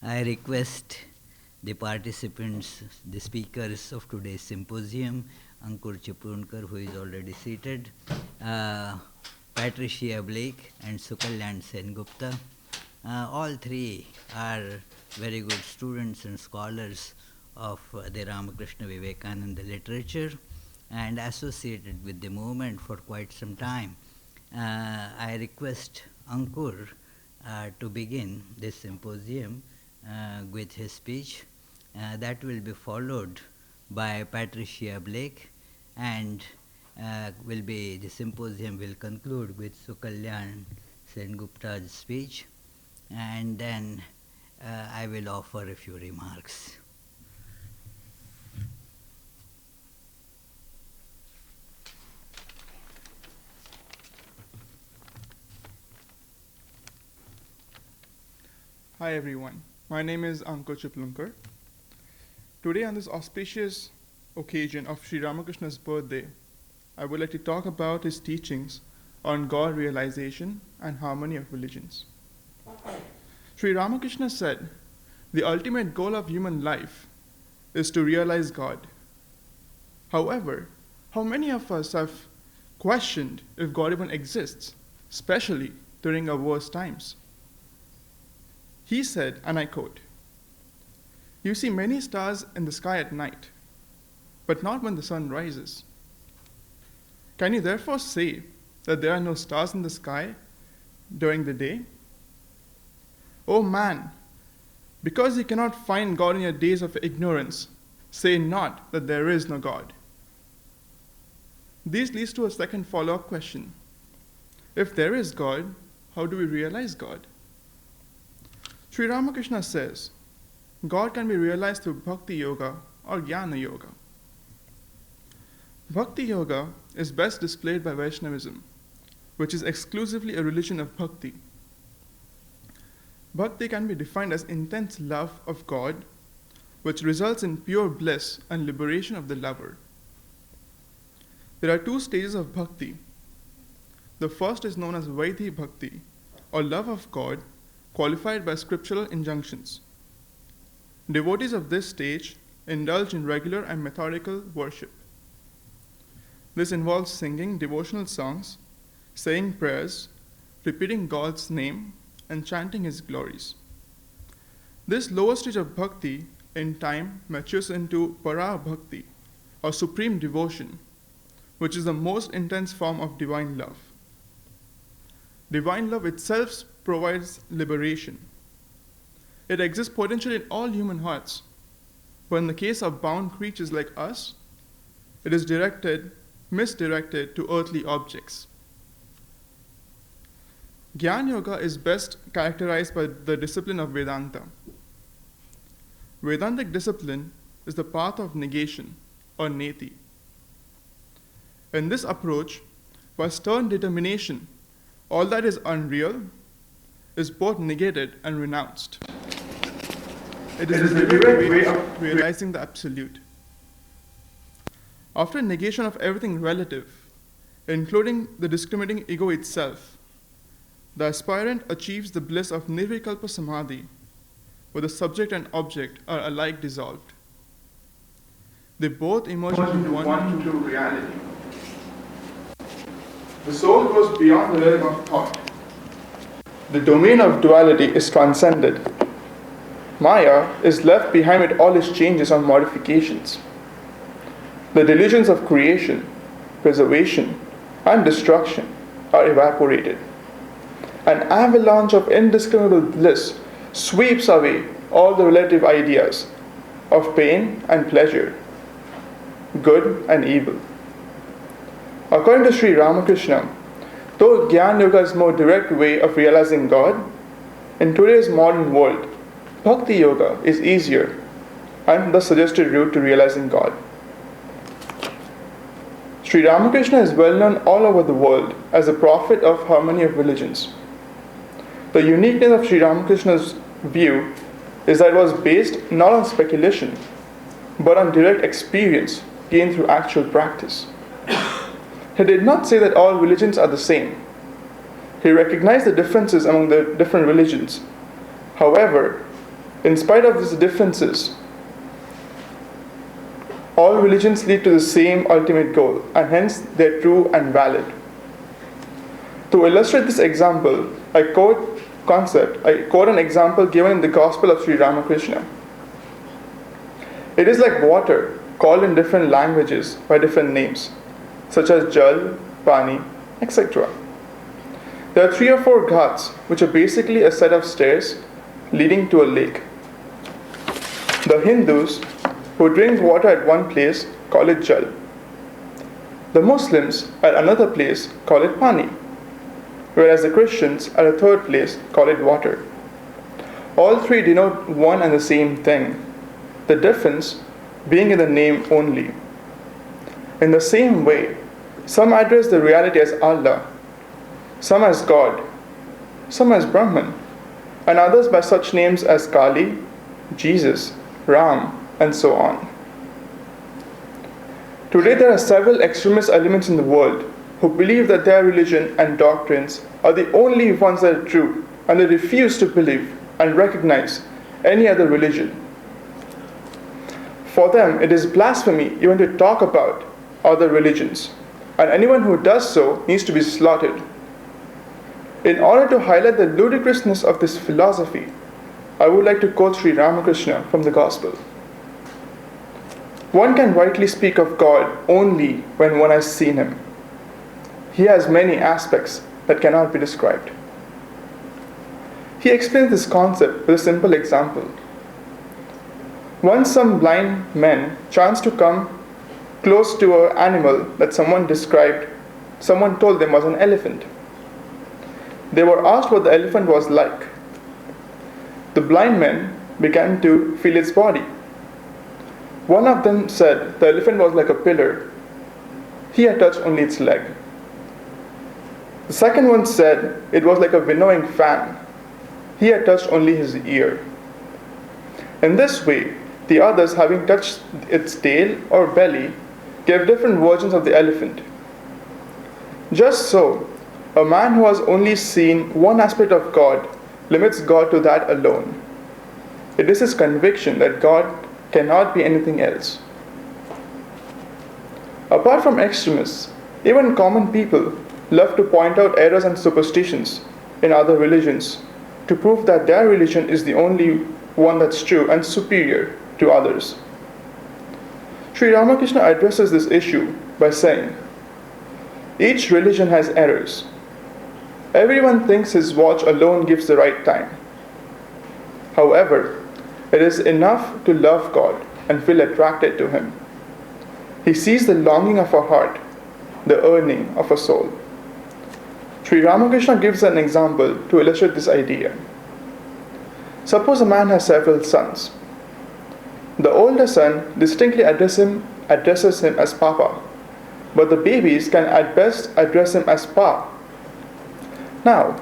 I request the participants, the speakers of today's symposium, Ankur Chipunkar, who is already seated, Patricia Blake, and Sukalyan Sengupta. All three are very good students and scholars of the Ramakrishna Vivekananda literature and associated with the movement for quite some time. I request Ankur to begin this symposium with his speech. That will be followed by Patricia Blake, and the symposium will conclude with Sukalyan Sengupta's speech, and then I will offer a few remarks. Hi everyone, my name is Ankur Chipunkar. Today on this auspicious occasion of Sri Ramakrishna's birthday, I would like to talk about his teachings on God realization and harmony of religions. Sri Ramakrishna said, the ultimate goal of human life is to realize God. However, how many of us have questioned if God even exists, especially during our worst times? He said, and I quote, "You see many stars in the sky at night, but not when the sun rises. Can you therefore say that there are no stars in the sky during the day? O man, because you cannot find God in your days of ignorance, say not that there is no God." This leads to a second follow-up question. If there is God, how do we realize God? Sri Ramakrishna says, God can be realized through Bhakti Yoga or Jnana Yoga. Bhakti Yoga is best displayed by Vaishnavism, which is exclusively a religion of bhakti. Bhakti can be defined as intense love of God, which results in pure bliss and liberation of the lover. There are two stages of bhakti. The first is known as Vaidhi Bhakti, or love of God, qualified by scriptural injunctions. Devotees of this stage indulge in regular and methodical worship. This involves singing devotional songs, saying prayers, repeating God's name, and chanting His glories. This lower stage of bhakti, in time, matures into Para Bhakti, or supreme devotion, which is the most intense form of divine love. Divine love itself provides liberation. It exists potentially in all human hearts, but in the case of bound creatures like us, it is misdirected to earthly objects. Jnana Yoga is best characterized by the discipline of Vedanta. Vedantic discipline is the path of negation, or neti. In this approach, by stern determination, all that is unreal is both negated and renounced. It is the direct way of realizing the absolute. After negation of everything relative, including the discriminating ego itself, the aspirant achieves the bliss of nirvikalpa samadhi, where the subject and object are alike dissolved. They both emerge into one true reality. The soul goes beyond the realm of thought. The domain of duality is transcended. Maya is left behind with all its changes and modifications. The delusions of creation, preservation, and destruction are evaporated. An avalanche of indiscriminable bliss sweeps away all the relative ideas of pain and pleasure, good and evil. According to Sri Ramakrishna, though Jnana Yoga is a more direct way of realizing God, in today's modern world, Bhakti Yoga is easier and the suggested route to realizing God. Sri Ramakrishna is well known all over the world as a prophet of harmony of religions. The uniqueness of Sri Ramakrishna's view is that it was based not on speculation, but on direct experience gained through actual practice. He did not say that all religions are the same. He recognized the differences among the different religions. However, In spite of these differences, all religions lead to the same ultimate goal, and hence they're true and valid. To illustrate this example, I quote an example given in the Gospel of Sri Ramakrishna. It is like water, called in different languages by different names, such as Jal, Pani, etc. There are 3 or 4 ghats, which are basically a set of stairs leading to a lake. The Hindus who drink water at one place call it Jal. The Muslims at another place call it Pani, whereas the Christians at a third place call it water. All 3 denote one and the same thing, the difference being in the name only. In the same way, some address the reality as Allah, some as God, some as Brahman, and others by such names as Kali, Jesus, Ram, and so on. Today there are several extremist elements in the world who believe that their religion and doctrines are the only ones that are true, and they refuse to believe and recognize any other religion. For them, it is blasphemy even to talk about other religions, and anyone who does so needs to be slaughtered. In order to highlight the ludicrousness of this philosophy, I would like to quote Sri Ramakrishna from the Gospel. One can rightly speak of God only when one has seen him. He has many aspects that cannot be described. He explains this concept with a simple example. Once some blind men chanced to come close to an animal that someone told them was an elephant. They were asked what the elephant was like. The blind men began to feel its body. One of them said the elephant was like a pillar. He had touched only its leg. The second one said it was like a winnowing fan. He had touched only his ear. In this way, the others, having touched its tail or belly, gave different versions of the elephant. Just so, a man who has only seen one aspect of God limits God to that alone. It is his conviction that God cannot be anything else. Apart from extremists, even common people love to point out errors and superstitions in other religions to prove that their religion is the only one that's true and superior to others. Sri Ramakrishna addresses this issue by saying, each religion has errors. Everyone thinks his watch alone gives the right time. However, it is enough to love God and feel attracted to him. He sees the longing of a heart, the yearning of a soul. Sri Ramakrishna gives an example to illustrate this idea. Suppose a man has several sons. The older son distinctly addresses him as Papa, but the babies can at best address him as Pa. Now,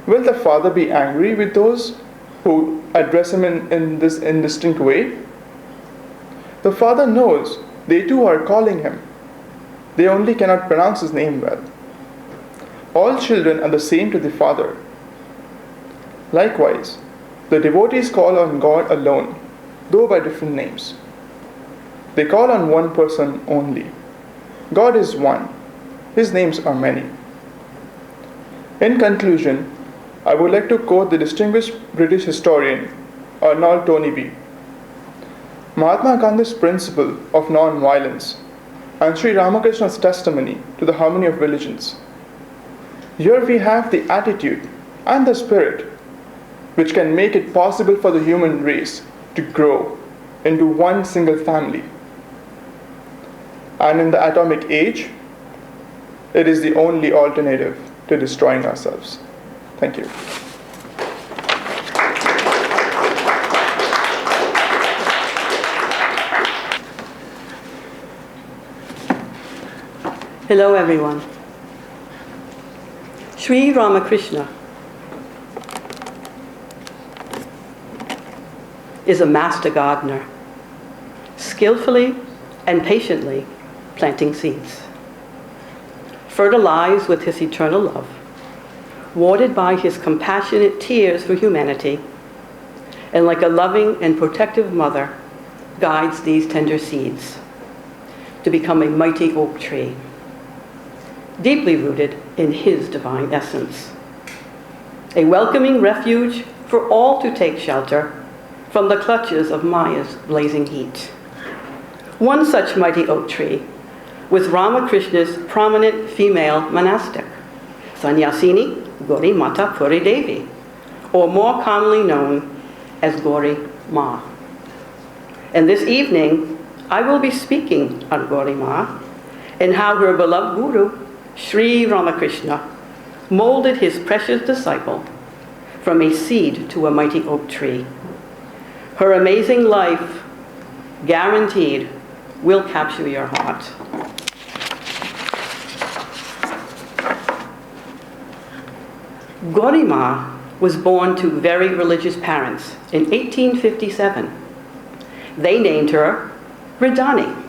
will the father be angry with those who address him in this indistinct way? The father knows they too are calling him. They only cannot pronounce his name well. All children are the same to the Father. Likewise, the devotees call on God alone, though by different names. They call on one person only. God is one. His names are many. In conclusion, I would like to quote the distinguished British historian Arnold Toynbee. Mahatma Gandhi's principle of non-violence and Sri Ramakrishna's testimony to the harmony of religions. Here we have the attitude and the spirit which can make it possible for the human race to grow into one single family. And in the atomic age, it is the only alternative to destroying ourselves. Thank you. Hello, everyone. Sri Ramakrishna is a master gardener, skillfully and patiently planting seeds, fertilized with his eternal love, watered by his compassionate tears for humanity, and like a loving and protective mother, guides these tender seeds to become a mighty oak tree, deeply rooted in his divine essence. A welcoming refuge for all to take shelter from the clutches of Maya's blazing heat. One such mighty oak tree was Ramakrishna's prominent female monastic, Sannyasini Gauri Mata Puri Devi, or more commonly known as Gauri Ma. And this evening, I will be speaking on Gauri Ma and how her beloved guru, Sri Ramakrishna, molded his precious disciple from a seed to a mighty oak tree. Her amazing life, guaranteed, will capture your heart. Gauri Ma was born to very religious parents in 1857. They named her Radhani.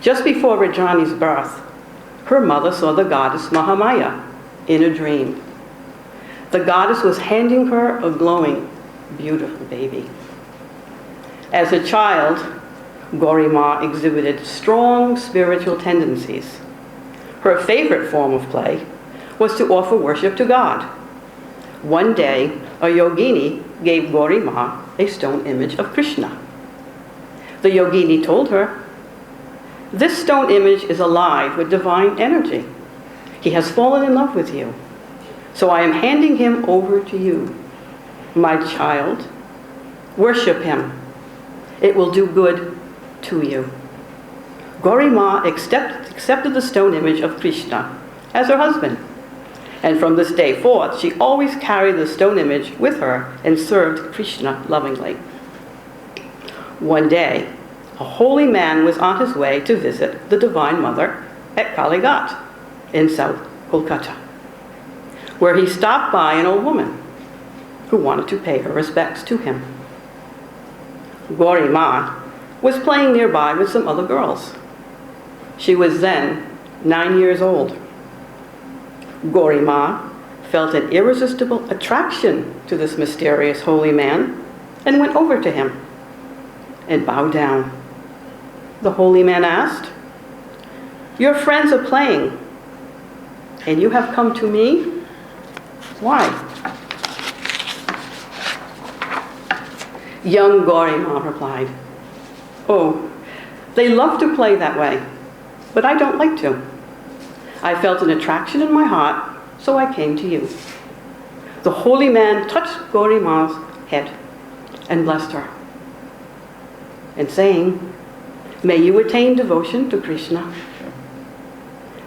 Just before Radhani's birth, her mother saw the goddess Mahamaya in a dream. The goddess was handing her a glowing, beautiful baby. As a child, Gauri Ma exhibited strong spiritual tendencies. Her favorite form of play was to offer worship to God. One day, a yogini gave Gauri Ma a stone image of Krishna. The yogini told her, "This stone image is alive with divine energy. He has fallen in love with you. So I am handing him over to you. My child, worship him. It will do good to you." Gauri Ma accepted the stone image of Krishna as her husband. And from this day forth, she always carried the stone image with her and served Krishna lovingly. One day, a holy man was on his way to visit the Divine Mother at Kalighat in South Kolkata, where he stopped by an old woman who wanted to pay her respects to him. Gauri Ma was playing nearby with some other girls. She was then 9 years old. Gauri Ma felt an irresistible attraction to this mysterious holy man and went over to him and bowed down. The holy man asked, "Your friends are playing, and you have come to me? Why?" Young Gauri Ma replied, "Oh, they love to play that way, but I don't like to. I felt an attraction in my heart, so I came to you." The holy man touched Gauri Ma's head and blessed her, and saying, "May you attain devotion to Krishna."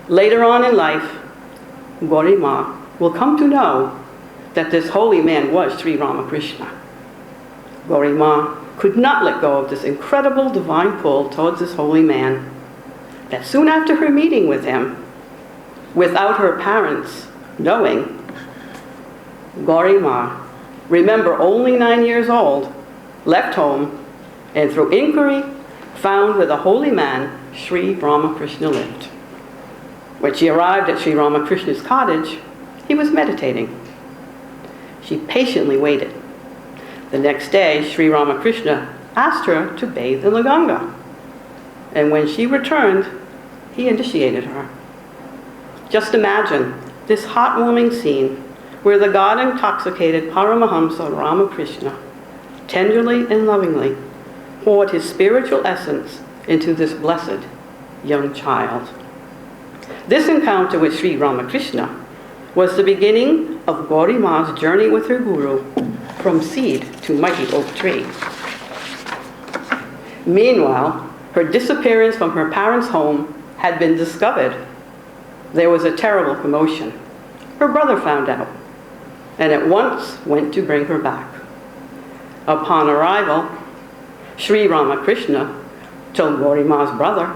Later on in life, Gauri Ma will come to know that this holy man was Sri Ramakrishna. Gauri Ma could not let go of this incredible divine pull towards this holy man, that soon after her meeting with him, without her parents knowing, Gauri Ma, remember only 9 years old, left home and through inquiry found where the holy man Sri Ramakrishna lived. When she arrived at Sri Ramakrishna's cottage, he was meditating. She patiently waited. The next day, Sri Ramakrishna asked her to bathe in the Ganga. And when she returned, he initiated her. Just imagine this heartwarming scene where the God-intoxicated Paramahamsa Ramakrishna tenderly and lovingly poured his spiritual essence into this blessed young child. This encounter with Sri Ramakrishna was the beginning of Gauri Ma's journey with her guru from seed to mighty oak tree. Meanwhile, her disappearance from her parents' home had been discovered. There was a terrible commotion. Her brother found out and at once went to bring her back. Upon arrival, Sri Ramakrishna told Gauri Ma's brother,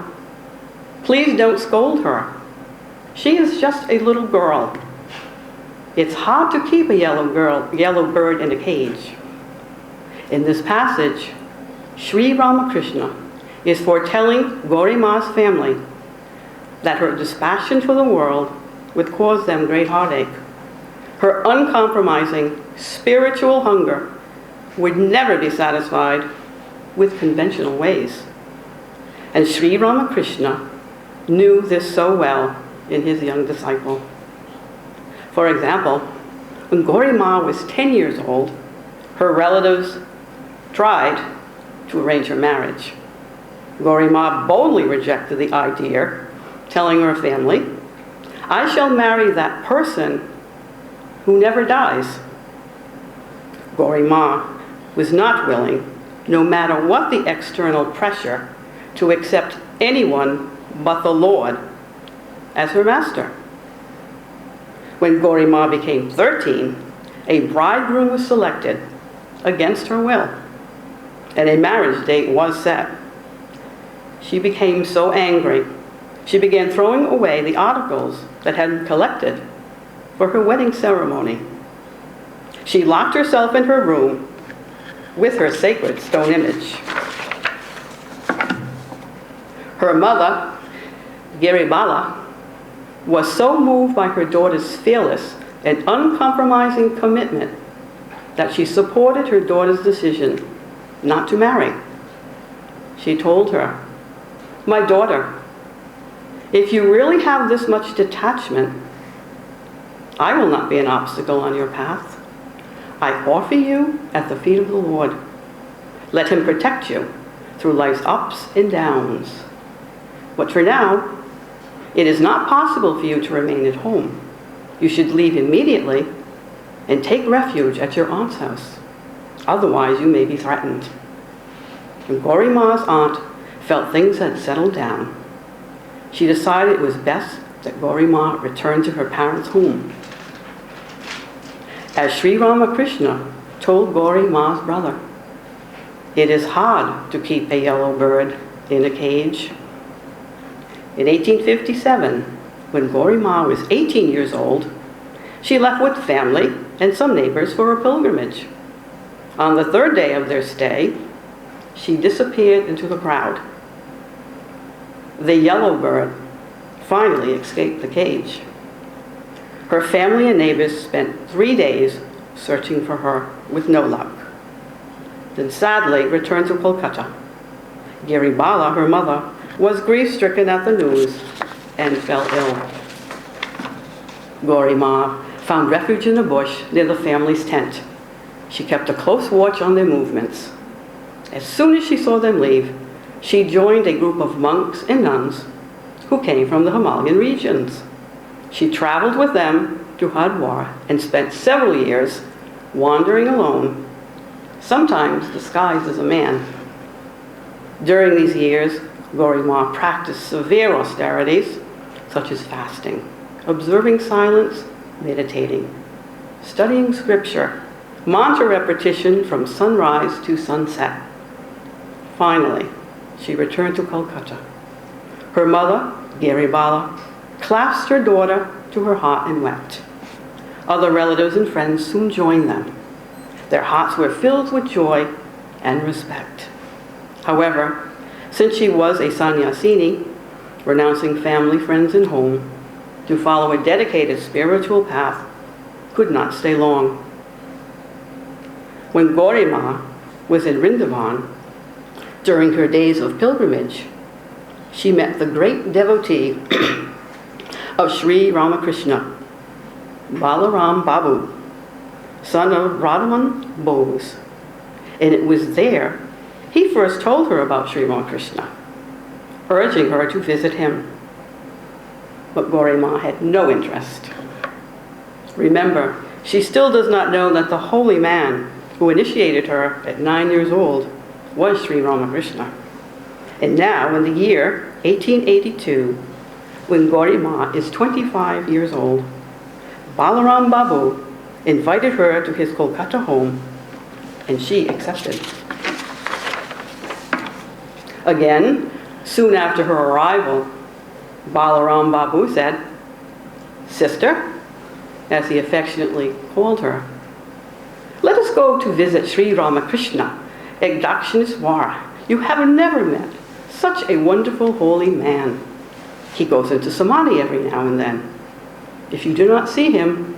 "Please don't scold her. She is just a little girl. It's hard to keep a yellow bird in a cage." In this passage, Sri Ramakrishna is foretelling Gauri Ma's family that her dispassion for the world would cause them great heartache. Her uncompromising spiritual hunger would never be satisfied with conventional ways. And Sri Ramakrishna knew this so well in his young disciple. For example, when Gauri Ma was 10 years old, her relatives tried to arrange her marriage. Gauri Ma boldly rejected the idea, telling her family, "I shall marry that person who never dies." Gauri Ma was not willing, no matter what the external pressure, to accept anyone but the Lord as her master. When Gauri Ma became 13, a bridegroom was selected against her will, and a marriage date was set. She became so angry, she began throwing away the articles that had been collected for her wedding ceremony. She locked herself in her room with her sacred stone image. Her mother, Giribala, was so moved by her daughter's fearless and uncompromising commitment that she supported her daughter's decision not to marry. She told her, "My daughter, if you really have this much detachment, I will not be an obstacle on your path. I offer you at the feet of the Lord. Let him protect you through life's ups and downs. But for now, it is not possible for you to remain at home. You should leave immediately and take refuge at your aunt's house. Otherwise, you may be threatened." When Gauri Ma's aunt felt things had settled down, she decided it was best that Gauri Ma return to her parents' home. As Sri Ramakrishna told Gauri Ma's brother, "It is hard to keep a yellow bird in a cage." In 1857, when Gauri Ma was 18 years old, she left with family and some neighbors for a pilgrimage. On the third day of their stay, she disappeared into the crowd. The yellow bird finally escaped the cage. Her family and neighbors spent 3 days searching for her with no luck, then sadly returned to Kolkata. Giribala, her mother, was grief-stricken at the news and fell ill. Gauri Ma found refuge in a bush near the family's tent. She kept a close watch on their movements. As soon as she saw them leave, she joined a group of monks and nuns who came from the Himalayan regions. She traveled with them to Hardwar and spent several years wandering alone, sometimes disguised as a man. During these years, Gauri Ma practiced severe austerities, such as fasting, observing silence, meditating, studying scripture, mantra repetition from sunrise to sunset. Finally, she returned to Kolkata. Her mother, Giribala, clasped her daughter to her heart and wept. Other relatives and friends soon joined them. Their hearts were filled with joy and respect. However, since she was a sannyasini, renouncing family, friends, and home to follow a dedicated spiritual path, could not stay long. When Gauri Ma was in Vrindavan, during her days of pilgrimage, she met the great devotee of Sri Ramakrishna, Balaram Babu, son of Radhaman Bose. And it was there he first told her about Sri Ramakrishna, urging her to visit him. But Gauri Ma had no interest. Remember, she still does not know that the holy man who initiated her at 9 years old was Sri Ramakrishna. And now, in the year 1882, when Gauri Ma is 25 years old, Balaram Babu invited her to his Kolkata home, and she accepted. Again, soon after her arrival, Balaram Babu said, "Sister," as he affectionately called her, "let us go to visit Sri Ramakrishna at Dakshineswar. You have never met such a wonderful holy man. He goes into samadhi every now and then. If you do not see him,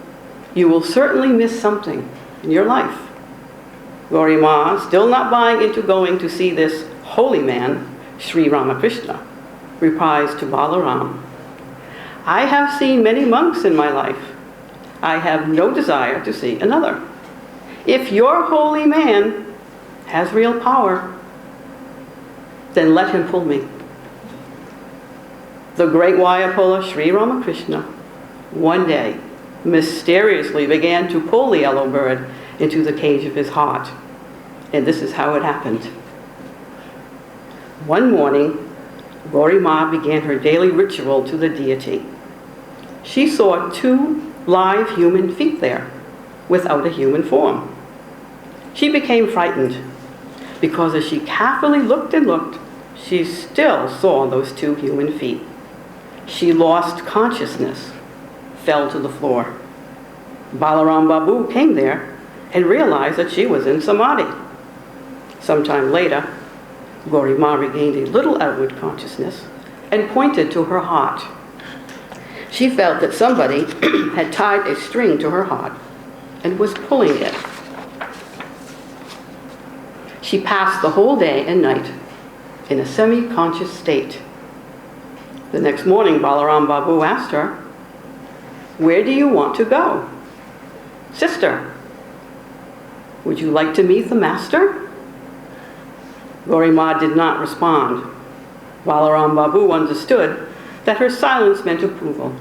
you will certainly miss something in your life." Gauri Ma, still not buying into going to see this holy man, Sri Ramakrishna, replies to Balaram, I have seen many monks in my life. I have no desire to see another. If your holy man has real power, then let him pull me. The great Vayapula Sri Ramakrishna one day mysteriously began to pull the yellow bird into the cage of his heart. And this is how it happened. One morning, Gauri Ma began her daily ritual to the deity. She saw 2 live human feet there, without a human form. She became frightened, because as she carefully looked and looked, she still saw those 2 human feet. She lost consciousness, fell to the floor. Balaram Babu came there and realized that she was in samadhi. Sometime later, Gauri Ma regained a little outward consciousness and pointed to her heart. She felt that somebody had tied a string to her heart and was pulling it. She passed the whole day and night in a semi-conscious state. The next morning, Balaram Babu asked her, where do you want to go? Sister, would you like to meet the master? Gauri Ma did not respond. Balaram Babu understood that her silence meant approval.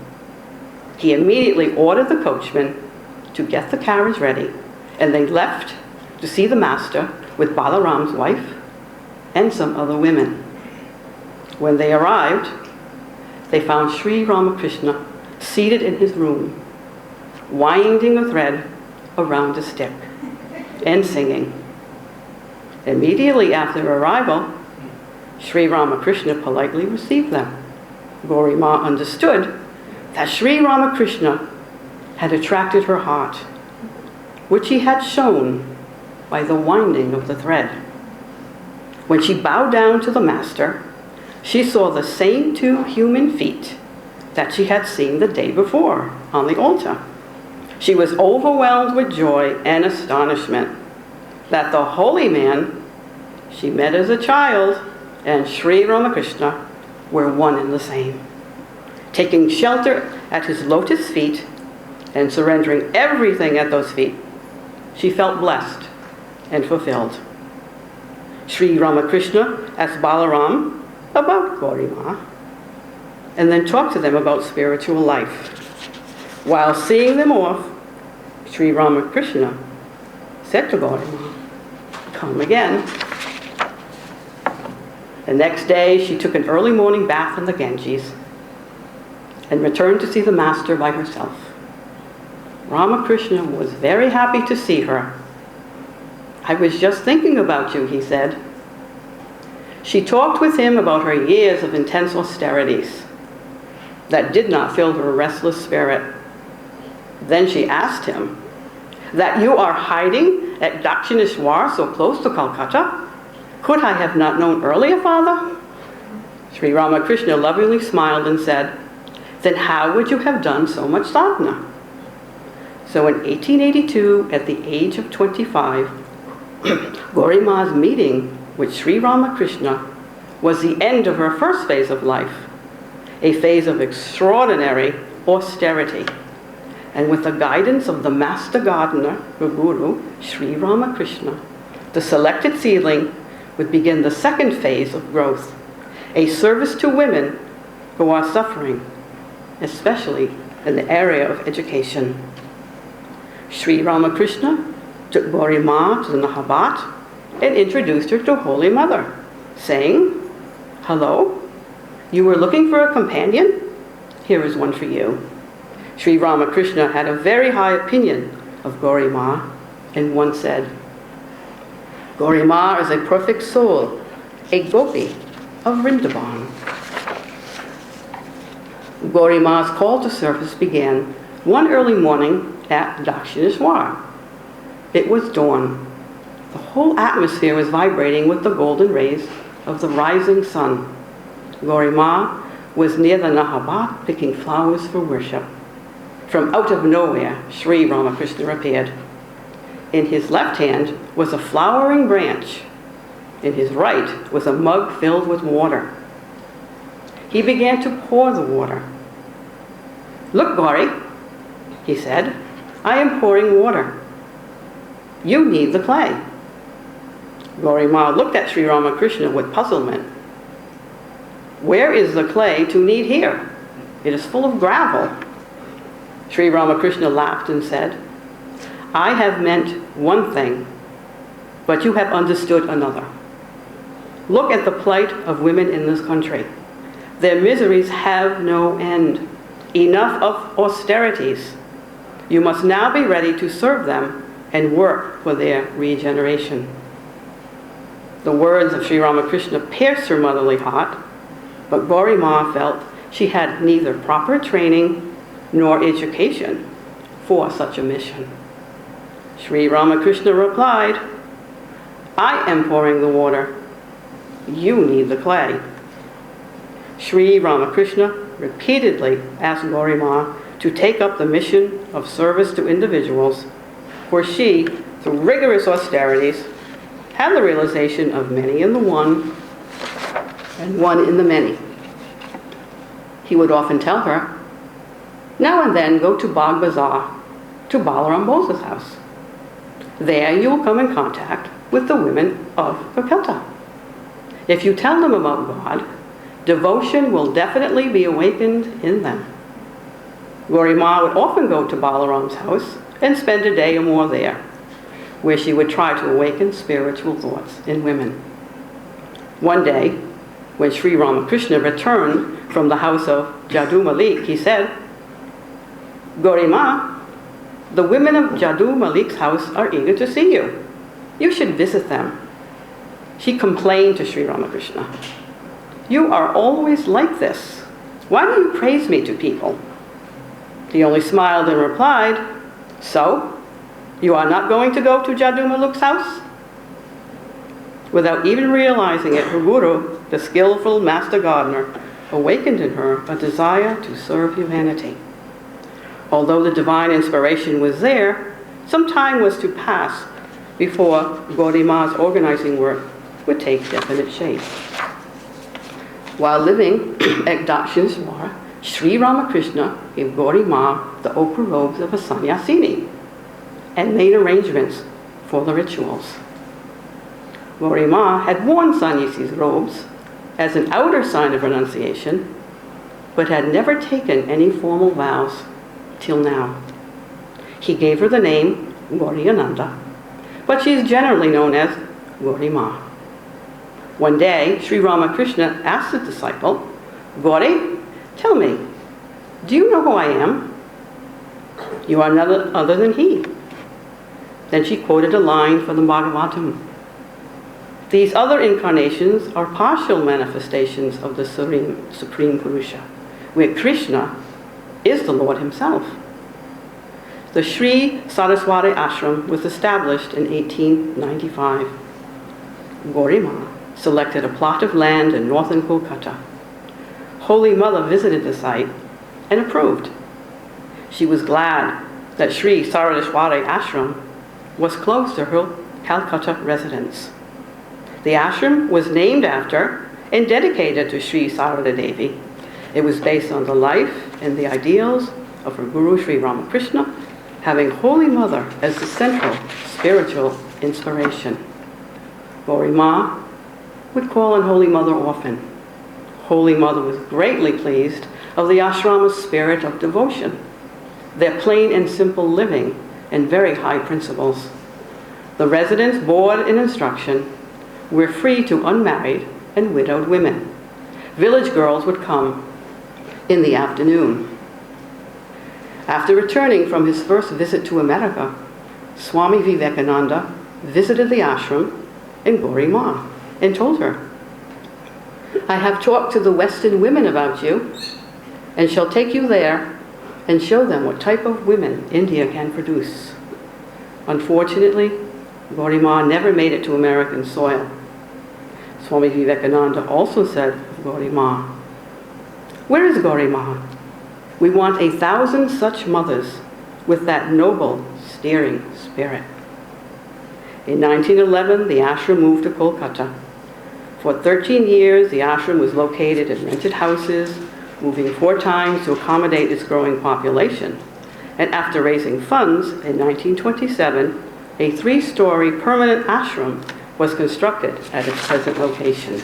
He immediately ordered the coachman to get the carriage ready, and they left to see the master with Balaram's wife and some other women. When they arrived, they found Sri Ramakrishna seated in his room, winding a thread around a stick and singing. Immediately after arrival, Sri Ramakrishna politely received them. Gauri Ma understood that Sri Ramakrishna had attracted her heart, which he had shown by the winding of the thread. When she bowed down to the master, she saw the same 2 human feet that she had seen the day before on the altar. She was overwhelmed with joy and astonishment that the holy man she met as a child and Sri Ramakrishna were one and the same. Taking shelter at his lotus feet and surrendering everything at those feet, she felt blessed and fulfilled. Sri Ramakrishna asked Balaram about Gauri Ma, and then talked to them about spiritual life. While seeing them off, Sri Ramakrishna said to Gauri Ma, come again. The next day, she took an early morning bath in the Ganges and returned to see the master by herself. Ramakrishna was very happy to see her. I was just thinking about you, he said. She talked with him about her years of intense austerities that did not fill her restless spirit. Then she asked him, that you are hiding at Dakshineshwar so close to Calcutta? Could I have not known earlier, Father? Sri Ramakrishna lovingly smiled and said, then how would you have done so much sadhana? So in 1882, at the age of 25, Gauri Ma's meeting with Sri Ramakrishna was the end of her first phase of life, a phase of extraordinary austerity. And with the guidance of the master gardener, her guru, Sri Ramakrishna, the selected seedling would begin the second phase of growth, a service to women who are suffering, especially in the area of education. Sri Ramakrishna took Gauri Ma to the Nahabat and introduced her to Holy Mother, saying, hello, you were looking for a companion? Here is one for you. Sri Ramakrishna had a very high opinion of Gauri Ma, and once said, Gauri Ma is a perfect soul, a gopi of Vrindavan. Gauri Ma's call to service began one early morning at Dakshineshwar. It was dawn. The whole atmosphere was vibrating with the golden rays of the rising sun. Gauri Ma was near the Nahabat picking flowers for worship. From out of nowhere, Sri Ramakrishna appeared. In his left hand was a flowering branch. In his right was a mug filled with water. He began to pour the water. "Look, Gauri," he said, "I am pouring water. You need the clay." Gauri Ma looked at Sri Ramakrishna with puzzlement. "Where is the clay to knead here? It is full of gravel." Sri Ramakrishna laughed and said, "I have meant one thing, but you have understood another. Look at the plight of women in this country. Their miseries have no end. Enough of austerities. You must now be ready to serve them and work for their regeneration." The words of Sri Ramakrishna pierced her motherly heart, but Gauri Ma felt she had neither proper training nor education for such a mission. Sri Ramakrishna replied, "I am pouring the water. You need the clay." Sri Ramakrishna repeatedly asked Gauri Ma to take up the mission of service to individuals, for she, through rigorous austerities, had the realization of many in the one and one in the many. He would often tell her, "Now and then go to Bagh Bazaar, to Balaram Bose's house. There you will come in contact with the women of Calcutta. If you tell them about God, devotion will definitely be awakened in them." Gauri Ma would often go to Balaram's house and spend a day or more there, where she would try to awaken spiritual thoughts in women. One day, when Sri Ramakrishna returned from the house of Jadoo Malik, he said, "Gauri Ma, the women of Jadoo Malik's house are eager to see you. You should visit them." She complained to Sri Ramakrishna, "You are always like this. Why do you praise me to people?" He only smiled and replied, "So, you are not going to go to Jadoo Malik's house?" Without even realizing it, her guru, the skillful master gardener, awakened in her a desire to serve humanity. Although the divine inspiration was there, some time was to pass before Gauri Ma's organizing work would take definite shape. While living at Dakshineshwar, Sri Ramakrishna gave Gauri Ma the ochre robes of a sannyasini and made arrangements for the rituals. Gauri Ma had worn sannyasi's robes as an outer sign of renunciation, but had never taken any formal vows till now. He gave her the name Gauri Ananda, but she is generally known as Gauri Ma. One day, Sri Ramakrishna asked the disciple, "Gauri, tell me, do you know who I am?" "You are none other than he." Then she quoted a line from the Bhagavatam. These other incarnations are partial manifestations of the Supreme Purusha, where Krishna is the Lord himself. The Sri Saraswati Ashram was established in 1895. Gauri Ma selected a plot of land in northern Kolkata. Holy Mother visited the site and approved. She was glad that Sri Saraswati Ashram was close to her Calcutta residence. The ashram was named after and dedicated to Sri Sarada Devi. It was based on the life and the ideals of her Guru Sri Ramakrishna, having Holy Mother as the central spiritual inspiration. Gauri Ma would call on Holy Mother often. Holy Mother was greatly pleased of the ashrama's spirit of devotion, their plain and simple living, and very high principles. The residents, board, and instruction were free to unmarried and widowed women. Village girls would come in the afternoon. After returning from his first visit to America, Swami Vivekananda visited the ashram in Gauri Ma and told her, "I have talked to the Western women about you and shall take you there and show them what type of women India can produce." Unfortunately, Gauri Ma never made it to American soil. Swami Vivekananda also said of Gauri Ma, "Where is Gauri Ma? We want 1,000 such mothers with that noble, steering spirit." In 1911, the ashram moved to Kolkata. For 13 years, the ashram was located in rented houses, moving 4 times to accommodate its growing population. And after raising funds, in 1927, a 3-story permanent ashram was constructed at its present location.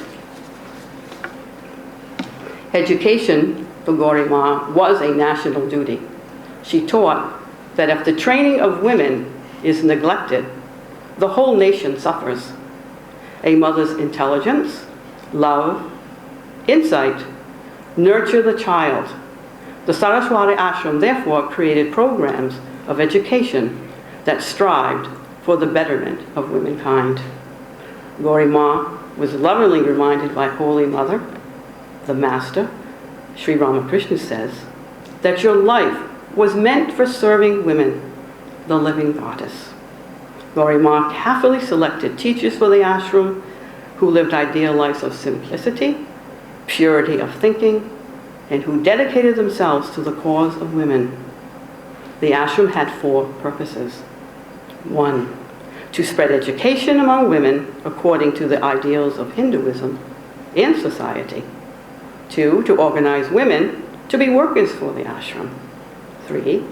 Education for Gauri Ma was a national duty. She taught that if the training of women is neglected, the whole nation suffers. A mother's intelligence, love, insight nurture the child. The Saraswati Ashram therefore created programs of education that strived for the betterment of womankind. Gauri Ma was lovingly reminded by Holy Mother, the Master, Sri Ramakrishna says, that your life was meant for serving women, the living goddess. Gauri Ma carefully selected teachers for the ashram who lived ideal lives of simplicity, purity of thinking, and who dedicated themselves to the cause of women. The ashram had 4 purposes. 1, to spread education among women according to the ideals of Hinduism and society. 2, to organize women to be workers for the ashram. 3,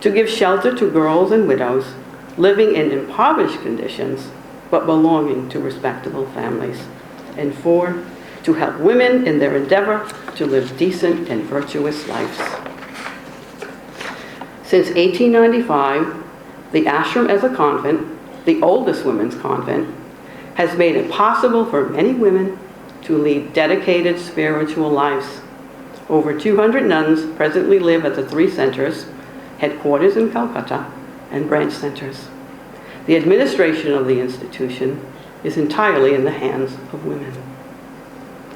to give shelter to girls and widows living in impoverished conditions but belonging to respectable families. And 4, to help women in their endeavor to live decent and virtuous lives. Since 1895, the ashram as a convent, the oldest women's convent, has made it possible for many women to lead dedicated spiritual lives. Over 200 nuns presently live at the 3 centers, headquarters in Calcutta, and branch centers. The administration of the institution is entirely in the hands of women.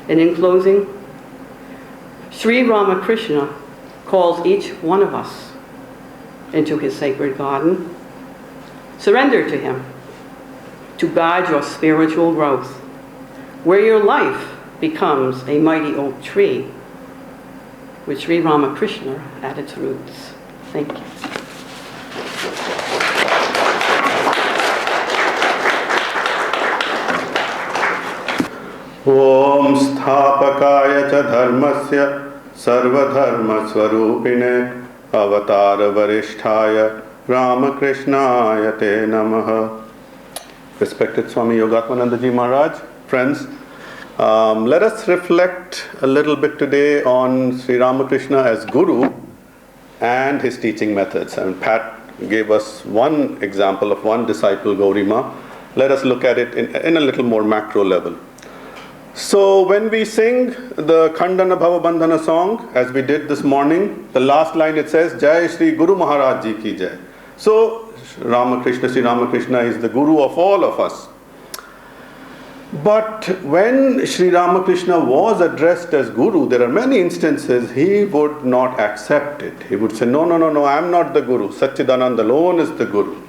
And in closing, Sri Ramakrishna calls each one of us into his sacred garden. Surrender to him to guide your spiritual growth, where your life becomes a mighty oak tree with Sri Ramakrishna at its roots. Thank you. Om Sthapakaya cha dharmasya sarvadharma swarupine avatara varishtaya Ramakrishnaya te namaha. Respected Swami Yogatmananda Ji Maharaj, friends, let us reflect a little bit today on Sri Ramakrishna as Guru and his teaching methods. And Pat gave us one example of one disciple, Gauri Ma. Let us look at it in a little more macro level. So when we sing the Khandana Bhava Bandhana song, as we did this morning, the last line it says, Jai Shri Guru Maharaj Ji Ki Jai. So Sri Ramakrishna is the Guru of all of us. But when Sri Ramakrishna was addressed as Guru, there are many instances he would not accept it. He would say, no, I am not the Guru. Satchidananda alone is the Guru.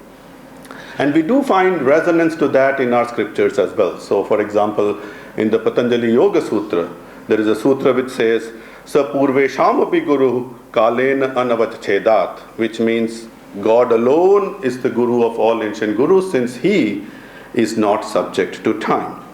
And we do find resonance to that in our scriptures as well. So for example, in the Patanjali Yoga Sutra, there is a sutra which says, Sa purveshamapi guru kalena anavachchedat, which means God alone is the Guru of all ancient Gurus, since he is not subject to time.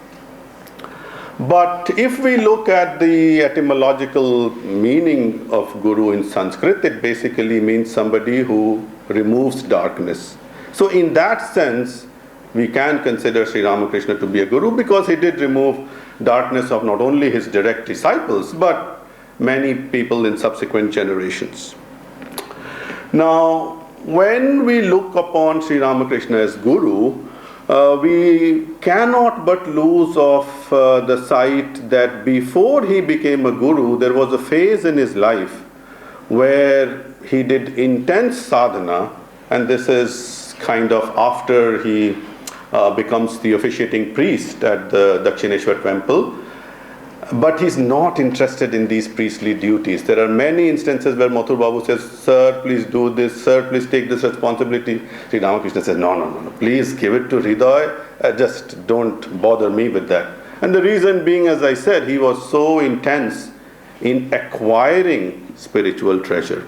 But if we look at the etymological meaning of Guru in Sanskrit, it basically means somebody who removes darkness. So in that sense, we can consider Sri Ramakrishna to be a Guru, because he did remove darkness of not only his direct disciples, but many people in subsequent generations. Now, when we look upon Sri Ramakrishna as Guru, we cannot but lose of the sight that before he became a Guru, there was a phase in his life where he did intense sadhana, and this is kind of after he becomes the officiating priest at the Dakshineshwar temple. But he's not interested in these priestly duties. There are many instances where Mathur Babu says, Sir, please do this. Sir, please take this responsibility. Sri Ramakrishna says, no. Please give it to Hriday. Just don't bother me with that. And the reason being, as I said, he was so intense in acquiring spiritual treasure.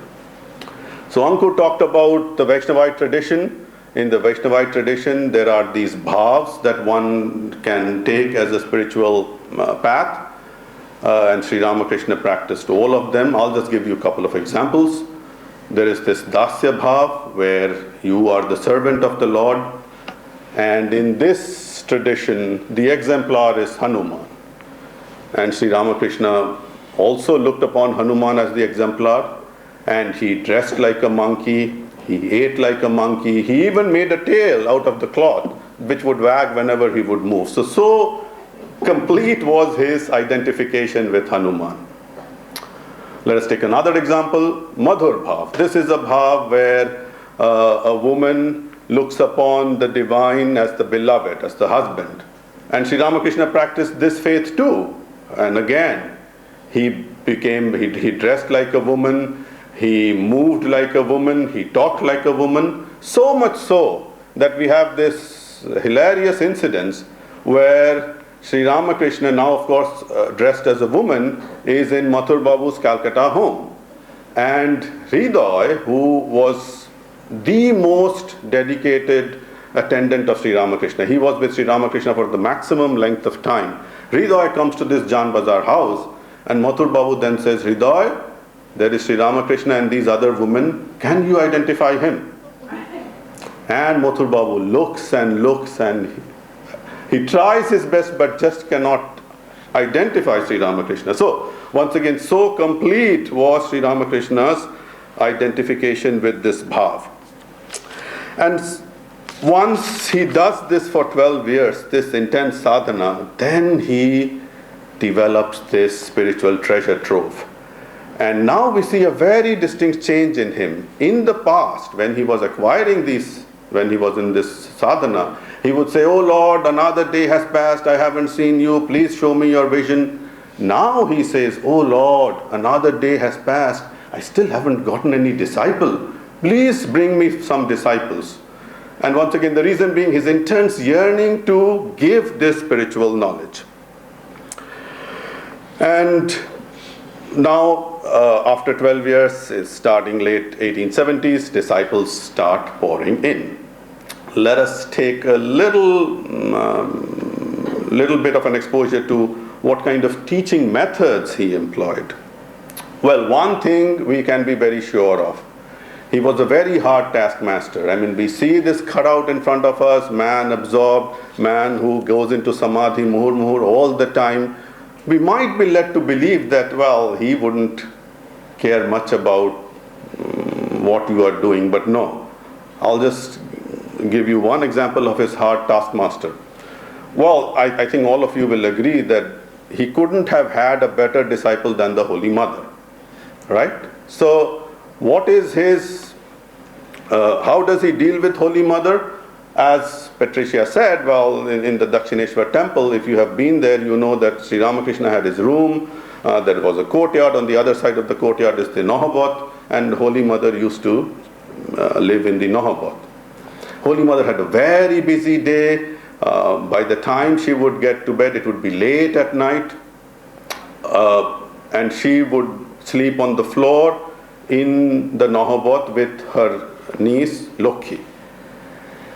So Ankur talked about the Vaishnavite tradition in the Vaishnavite tradition, there are these bhavs that one can take as a spiritual path. And Sri Ramakrishna practiced all of them. I'll just give you a couple of examples. There is this Dasya Bhav, where you are the servant of the Lord. And in this tradition, the exemplar is Hanuman. And Sri Ramakrishna also looked upon Hanuman as the exemplar. And he dressed like a monkey, he ate like a monkey, he even made a tail out of the cloth, which would wag whenever he would move. So complete was his identification with Hanuman. Let us take another example, Madhur Bhav. This is a bhav where a woman looks upon the divine as the beloved, as the husband. And Sri Ramakrishna practiced this faith too. And again, he dressed like a woman, he moved like a woman, he talked like a woman, so much so that we have this hilarious incident where Sri Ramakrishna, now of course dressed as a woman, is in Mathur Babu's Calcutta home. And Hriday, who was the most dedicated attendant of Sri Ramakrishna, he was with Sri Ramakrishna for the maximum length of time. Hriday comes to this Jan Bazar house, and Mathur Babu then says, Hriday, there is Sri Ramakrishna and these other women, can you identify him? And Mathur Babu looks and he tries his best but just cannot identify Sri Ramakrishna. So, once again, so complete was Sri Ramakrishna's identification with this bhav. And once he does this for 12 years, this intense sadhana, then he develops this spiritual treasure trove. And now we see a very distinct change in him. In the past, when he was acquiring these, when he was in this sadhana, he would say, oh Lord, another day has passed, I haven't seen you, please show me your vision. Now he says, oh Lord, another day has passed, I still haven't gotten any disciple. Please bring me some disciples. And once again, the reason being his intense yearning to give this spiritual knowledge. And now, after 12 years, it's starting late 1870s, disciples start pouring in. Let us take a little bit of an exposure to what kind of teaching methods he employed. Well, one thing we can be very sure of. He was a very hard taskmaster. I mean, we see this cutout in front of us, man absorbed, man who goes into samadhi, muhur all the time. We might be led to believe that, well, he wouldn't care much about what you are doing, but no. I'll just give you one example of his hard taskmaster. Well, I think all of you will agree that he couldn't have had a better disciple than the Holy Mother, right? So, what is his, how does he deal with Holy Mother? As Patricia said, well, in the Dakshineshwar temple, if you have been there, you know that Sri Ramakrishna had his room, there was a courtyard, on the other side of the courtyard is the Nahabot, and Holy Mother used to live in the Nahabot. Holy Mother had a very busy day. By the time she would get to bed, it would be late at night, and she would sleep on the floor in the Nahabot with her niece, Lokhi.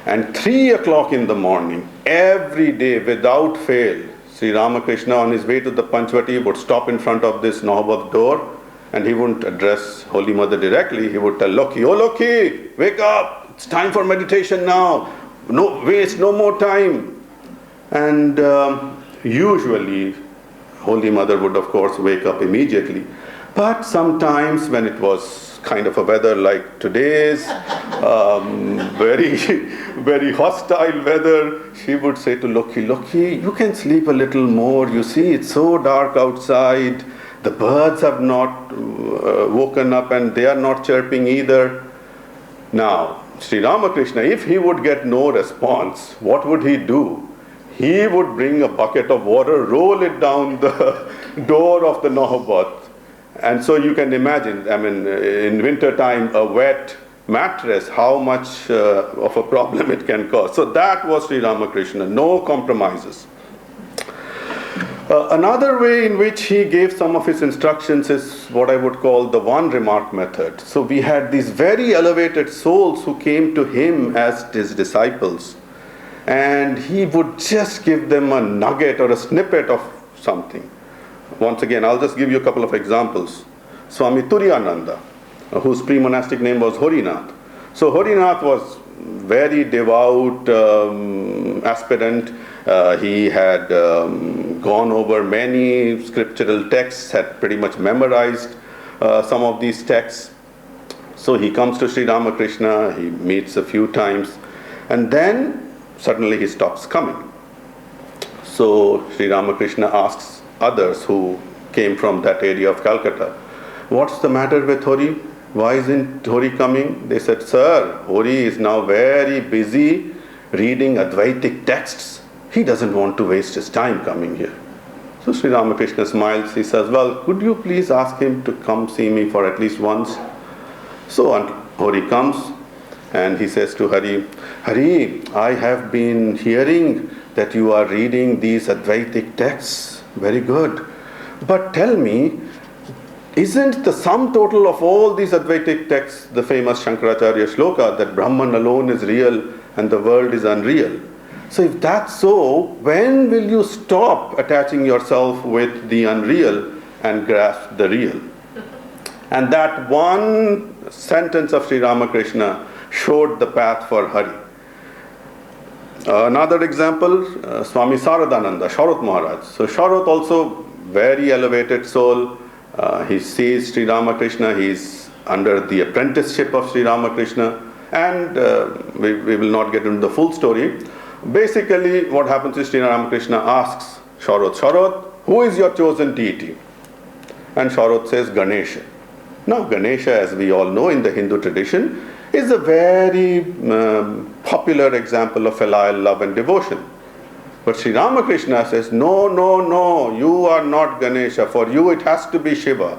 And 3 o'clock in the morning, every day without fail, Sri Ramakrishna on his way to the Panchvati would stop in front of this Nahabot door, and he wouldn't address Holy Mother directly. He would tell Lokhi, oh Lokhi, wake up, it's time for meditation now, no waste, no more time. And usually Holy Mother would of course wake up immediately. But sometimes when it was kind of a weather like today's, very, very hostile weather, she would say to Lokhi, Lokhi, you can sleep a little more. You see, it's so dark outside. The birds have not woken up and they are not chirping either. Now, Sri Ramakrishna, if he would get no response, what would he do? He would bring a bucket of water, roll it down the door of the Nahabot. And so you can imagine, I mean, in winter time, a wet mattress, how much of a problem it can cause. So that was Sri Ramakrishna, no compromises. Another way in which he gave some of his instructions is what I would call the one remark method. So we had these very elevated souls who came to him as his disciples, and he would just give them a nugget or a snippet of something. Once again, I'll just give you a couple of examples. Swami Turiyananda, whose pre-monastic name was Horinath. So Horinath was very devout aspirant. He had gone over many scriptural texts, had pretty much memorized some of these texts. So he comes to Sri Ramakrishna, he meets a few times, and then suddenly he stops coming. So Sri Ramakrishna asks others who came from that area of Calcutta, "What's the matter with Hori? Why isn't Hori coming?" They said, "Sir, Hori is now very busy reading Advaitic texts. He doesn't want to waste his time coming here." So Sri Ramakrishna smiles. He says, "Well, could you please ask him to come see me for at least once?" So Hori comes and he says to Hari, "Hari, I have been hearing that you are reading these Advaitic texts. Very good. But tell me, isn't the sum total of all these Advaitic texts the famous Shankaracharya shloka that Brahman alone is real and the world is unreal? So if that's so, when will you stop attaching yourself with the unreal and grasp the real?" And that one sentence of Sri Ramakrishna showed the path for Hari. Another example, Swami Saradananda, Sharat Maharaj. So Sharat also very elevated soul. He sees Sri Ramakrishna, he's under the apprenticeship of Sri Ramakrishna, and we will not get into the full story. Basically, what happens is Sri Ramakrishna asks Sharat, "Sharat, who is your chosen deity?" And Sharat says, "Ganesha." Now, Ganesha, as we all know in the Hindu tradition, is a very popular example of filial love and devotion. But Sri Ramakrishna says, "No, no, no, you are not Ganesha. For you it has to be Shiva.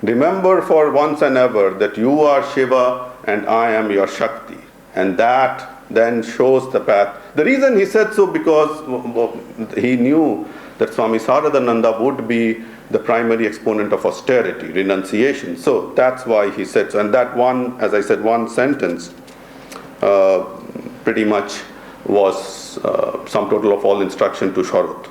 Remember for once and ever that you are Shiva and I am your Shakti." And that then shows the path. The reason he said so because he knew that Swami Saradananda would be the primary exponent of austerity, renunciation. So that's why he said so. And that one, as I said, one sentence pretty much was sum total of all instruction to Sharat.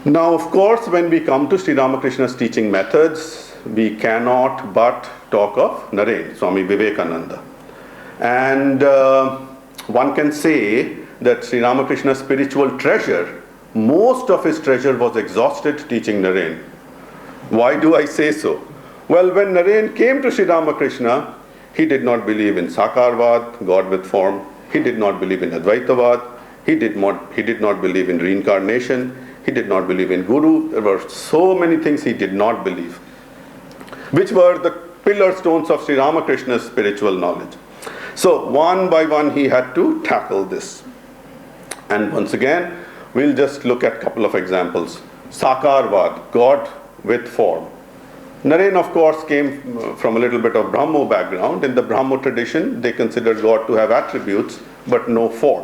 Now, of course, when we come to Sri Ramakrishna's teaching methods, we cannot but talk of Naren, Swami Vivekananda. And one can say that Sri Ramakrishna's spiritual treasure, most of his treasure was exhausted teaching Naren. Why do I say so? Well, when Naren came to Sri Ramakrishna, he did not believe in Sakarvad, God with form. He did not believe in Advaitavad. He did not believe in reincarnation. He did not believe in Guru. There were so many things he did not believe, which were the pillar stones of Sri Ramakrishna's spiritual knowledge. So one by one he had to tackle this. And once again, we'll just look at a couple of examples. Sakarvad, God with form. Naren, of course, came from a little bit of Brahmo background. In the Brahmo tradition, they considered God to have attributes, but no form.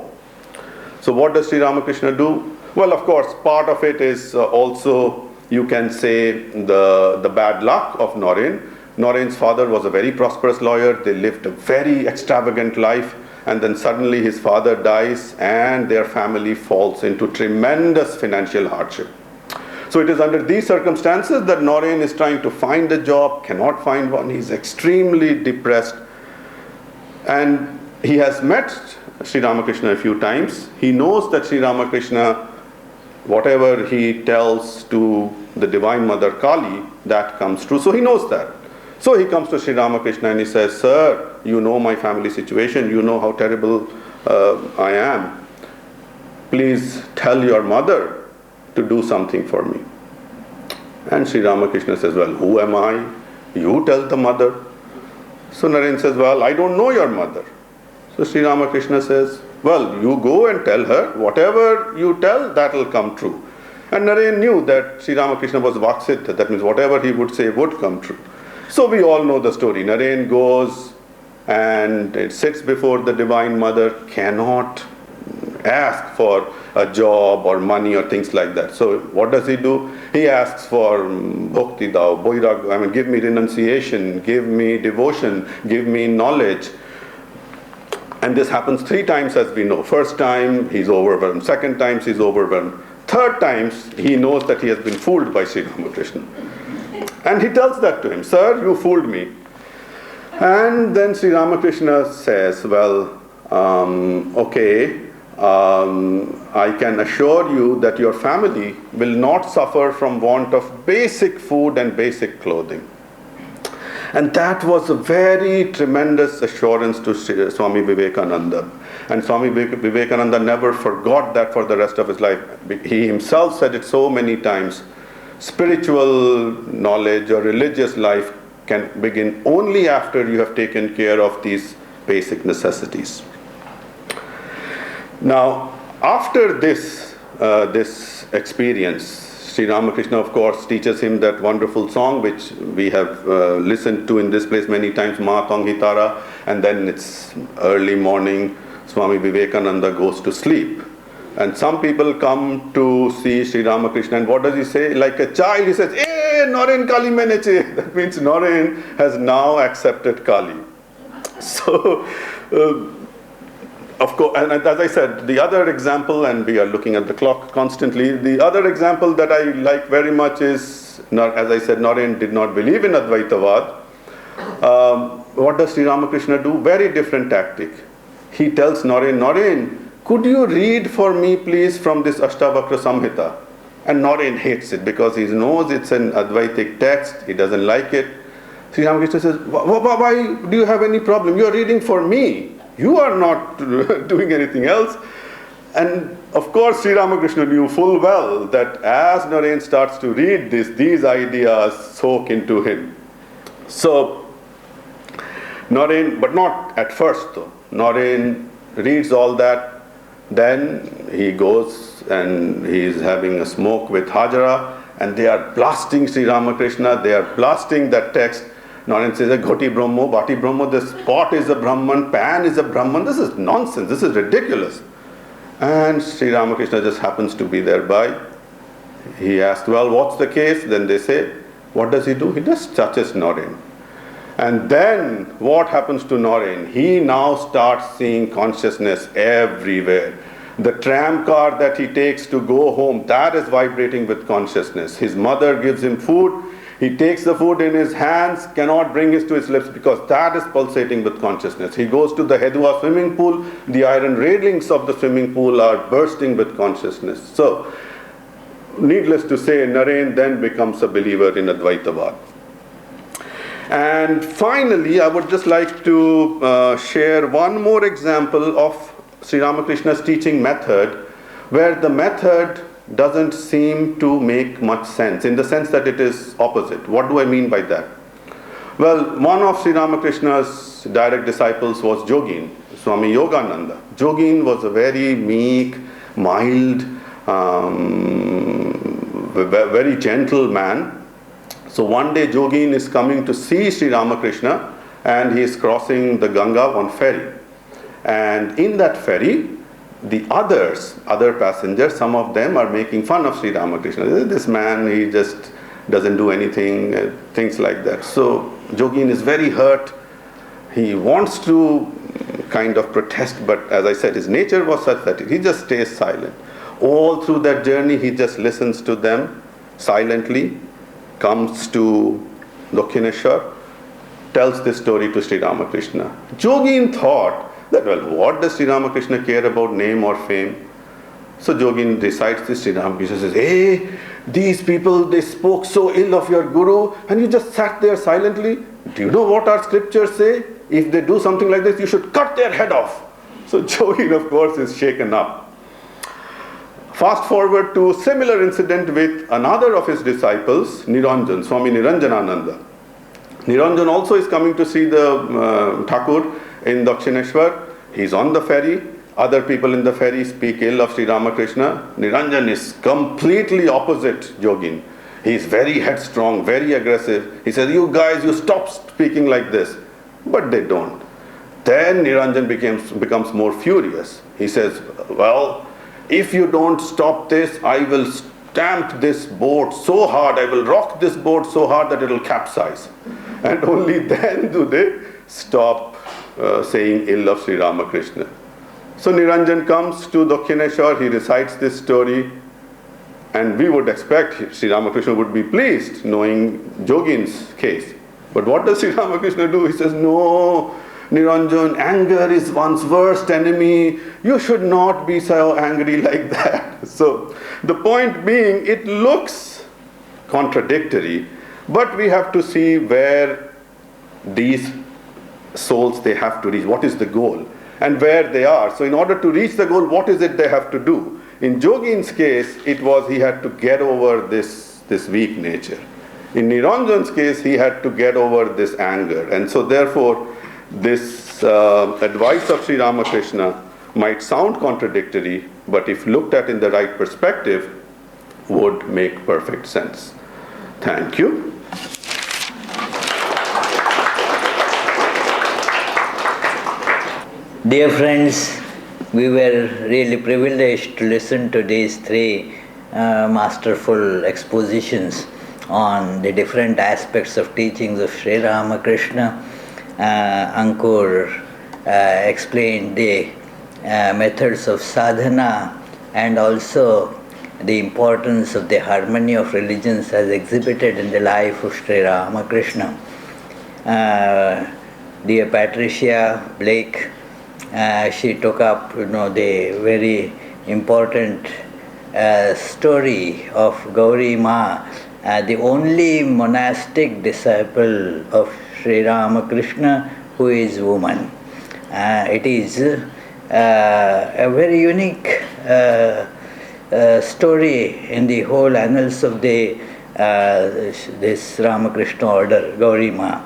So what does Sri Ramakrishna do? Well, of course, part of it is also, you can say, the bad luck of Naren. Naren's father was a very prosperous lawyer. They lived a very extravagant life. And then suddenly his father dies and their family falls into tremendous financial hardship. So it is under these circumstances that Naren is trying to find a job, cannot find one. He's extremely depressed. And he has met Sri Ramakrishna a few times. He knows that Sri Ramakrishna, whatever he tells to the Divine Mother Kali, that comes true. So he knows that. So he comes to Sri Ramakrishna and he says, "Sir, you know my family situation. You know how terrible I am. Please tell your mother to do something for me." And Sri Ramakrishna says, "Well, who am I? You tell the mother." So Naren says, "Well, I don't know your mother." So Sri Ramakrishna says, "Well, you go and tell her. Whatever you tell, that will come true." And Naren knew that Sri Ramakrishna was Vaksiddha. That means whatever he would say would come true. So we all know the story. Naren goes and it sits before the Divine Mother, cannot ask for a job or money or things like that. So what does he do? He asks for bhakti dao, boirag, give me renunciation, give me devotion, give me knowledge. And this happens 3 times, as we know. First time, he's overwhelmed. Second time, he's overwhelmed. Third times, he knows that he has been fooled by Sri Ramakrishna. And he tells that to him, sir, you fooled me. And then Sri Ramakrishna says, well, okay, I can assure you that your family will not suffer from want of basic food and basic clothing. And that was a very tremendous assurance to Swami Vivekananda. And Swami Vivekananda never forgot that for the rest of his life. He himself said it so many times. Spiritual knowledge or religious life can begin only after you have taken care of these basic necessities. Now, after this experience, Sri Ramakrishna, of course, teaches him that wonderful song which we have listened to in this place many times, Ma Tanghitara, and then it's early morning, Swami Vivekananda goes to sleep. And some people come to see Sri Ramakrishna, and what does he say? Like a child, he says, "Eh, Naren Kali meneche." That means Naren has now accepted Kali. So, of course, and as I said, the other example, and we are looking at the clock constantly, the other example that I like very much is, as I said, Naren did not believe in Advaitavad. What does Sri Ramakrishna do? Very different tactic. He tells Naren, could you read for me please from this Ashtavakra Samhita? And Naren hates it because he knows it's an Advaitic text, he doesn't like it. Sri Ramakrishna says, why do you have any problem? You are reading for me. You are not doing anything else. And of course, Sri Ramakrishna knew full well that as Naren starts to read this, these ideas soak into him. So, Naren, but not at first though. Naren reads all that, then he goes and he is having a smoke with Hajara, and they are blasting Sri Ramakrishna, they are blasting that text. Naren says, Ghoti Brahmo, Bhati Brahmo, this pot is a Brahman, pan is a Brahman, this is nonsense, this is ridiculous. And Sri Ramakrishna just happens to be thereby. He asked, well, what's the case? Then they say, what does he do? He just touches Naren. And then what happens to Naren? He now starts seeing consciousness everywhere. The tram car that he takes to go home, that is vibrating with consciousness. His mother gives him food. He takes the food in his hands, cannot bring it to his lips because that is pulsating with consciousness. He goes to the Hedua swimming pool. The iron railings of the swimming pool are bursting with consciousness. So, needless to say, Naren then becomes a believer in Advaitavad. And finally, I would just like to share one more example of Sri Ramakrishna's teaching method, where the method doesn't seem to make much sense, in the sense that it is opposite. What do I mean by that? Well, one of Sri Ramakrishna's direct disciples was Jogin, Swami Yogananda. Jogin was a very meek, mild, very gentle man. So one day Jogin is coming to see Sri Ramakrishna, and he is crossing the Ganga on ferry. And in that ferry, the other passengers, some of them are making fun of Sri Ramakrishna. This man, he just doesn't do anything, things like that. So Jogin is very hurt. He wants to kind of protest, but as I said, his nature was such that he just stays silent. All through that journey, he just listens to them silently, comes to Dakshineshwar, tells this story to Sri Ramakrishna. Jogin thought that, well, what does Sri Ramakrishna care about name or fame? So Jogin recites this. Sri Ramakrishna says, hey, these people, they spoke so ill of your guru, and you just sat there silently. Do you know what our scriptures say? If they do something like this, you should cut their head off. So Jogin, of course, is shaken up. Fast forward to a similar incident with another of his disciples, Niranjan, Swami Niranjanananda. Niranjan also is coming to see the Thakur in Dakshineshwar. He's on the ferry. Other people in the ferry speak ill of Sri Ramakrishna. Niranjan is completely opposite Jogin. He's very headstrong, very aggressive. He says, you guys, you stop speaking like this. But they don't. Then Niranjan becomes more furious. He says, well, if you don't stop this, I will stamp this boat so hard, I will rock this boat so hard that it will capsize. And only then do they stop saying ill of Sri Ramakrishna. So Niranjan comes to Dakshineshwar, he recites this story, and we would expect Sri Ramakrishna would be pleased knowing Jogin's case. But what does Sri Ramakrishna do? He says, no, Niranjan, anger is one's worst enemy. You should not be so angry like that. So the point being, it looks contradictory, but we have to see where these souls they have to reach. What is the goal? And where they are. So in order to reach the goal, what is it they have to do? In Jogin's case, it was he had to get over this weak nature. In Niranjan's case, he had to get over this anger. And so therefore, this advice of Sri Ramakrishna might sound contradictory, but if looked at in the right perspective, would make perfect sense. Thank you. Dear friends, we were really privileged to listen to these three masterful expositions on the different aspects of teachings of Sri Ramakrishna. Ankur explained the methods of sadhana and also the importance of the harmony of religions as exhibited in the life of Sri Ramakrishna. Dear Patricia Blake, she took up, the very important story of Gauri Ma, the only monastic disciple of Sri Ramakrishna who is woman. It is a very unique story in the whole annals of this Ramakrishna order, Gauri Ma.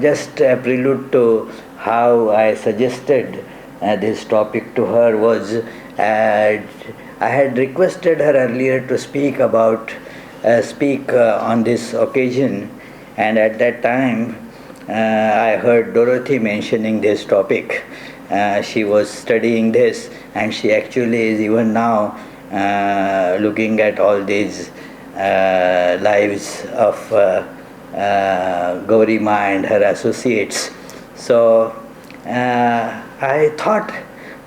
Just a prelude to how I suggested this topic to her was, I had requested her earlier to speak on this occasion, and at that time I heard Dorothy mentioning this topic. She was studying this, and she actually is even now looking at all these lives of Gauri Ma and her associates. So I thought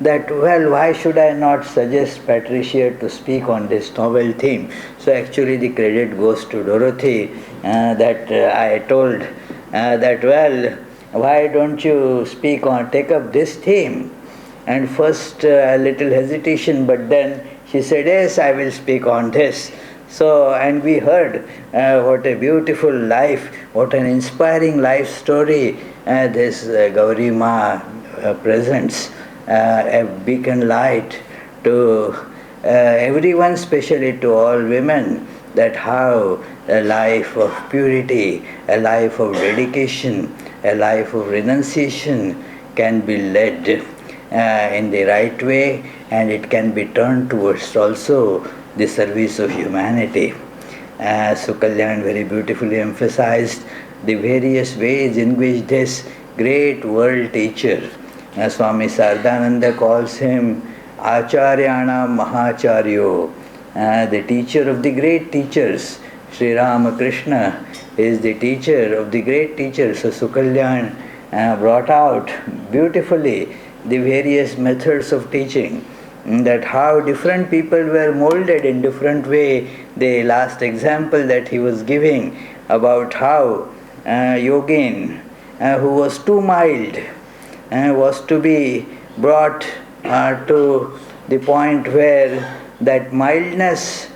that, well, why should I not suggest Patricia to speak on this novel theme? So actually the credit goes to Dorothy, that I told that, well, why don't you take up this theme? And first a little hesitation, but then she said, yes, I will speak on this. So, and we heard what a beautiful life, what an inspiring life story this Gauri Ma presents, a beacon light to everyone, especially to all women, that how a life of purity, a life of dedication, a life of renunciation can be led in the right way, and it can be turned towards also the service of humanity. Sukalyan very beautifully emphasized the various ways in which this great world teacher, Swami Sardananda calls him Acharyana Mahacharyo, the teacher of the great teachers. Sri Ramakrishna is the teacher of the great teachers. So Sukalyan brought out beautifully the various methods of teaching, that how different people were molded in different way. The last example that he was giving about how Yogin, who was too mild, was to be brought to the point where that mildness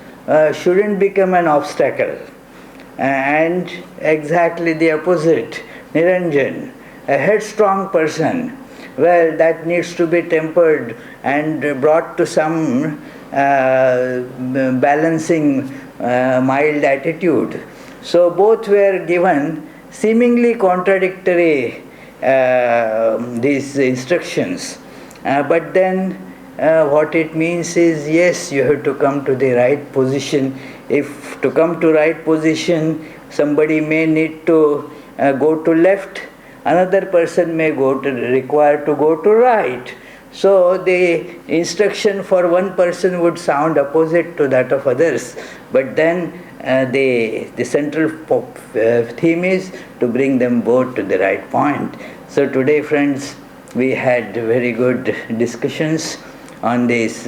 shouldn't become an obstacle. And exactly the opposite, Niranjan, a headstrong person, well, that needs to be tempered and brought to some balancing mild attitude. So both were given seemingly contradictory these instructions. But then what it means is, yes, you have to come to the right position. If to come to right position, somebody may need to go to left, another person may require to go to right. So the instruction for one person would sound opposite to that of others, but then the central theme is to bring them both to the right point. So today, friends, we had very good discussions on this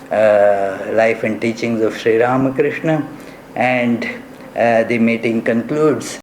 life and teachings of Sri Ramakrishna, and the meeting concludes.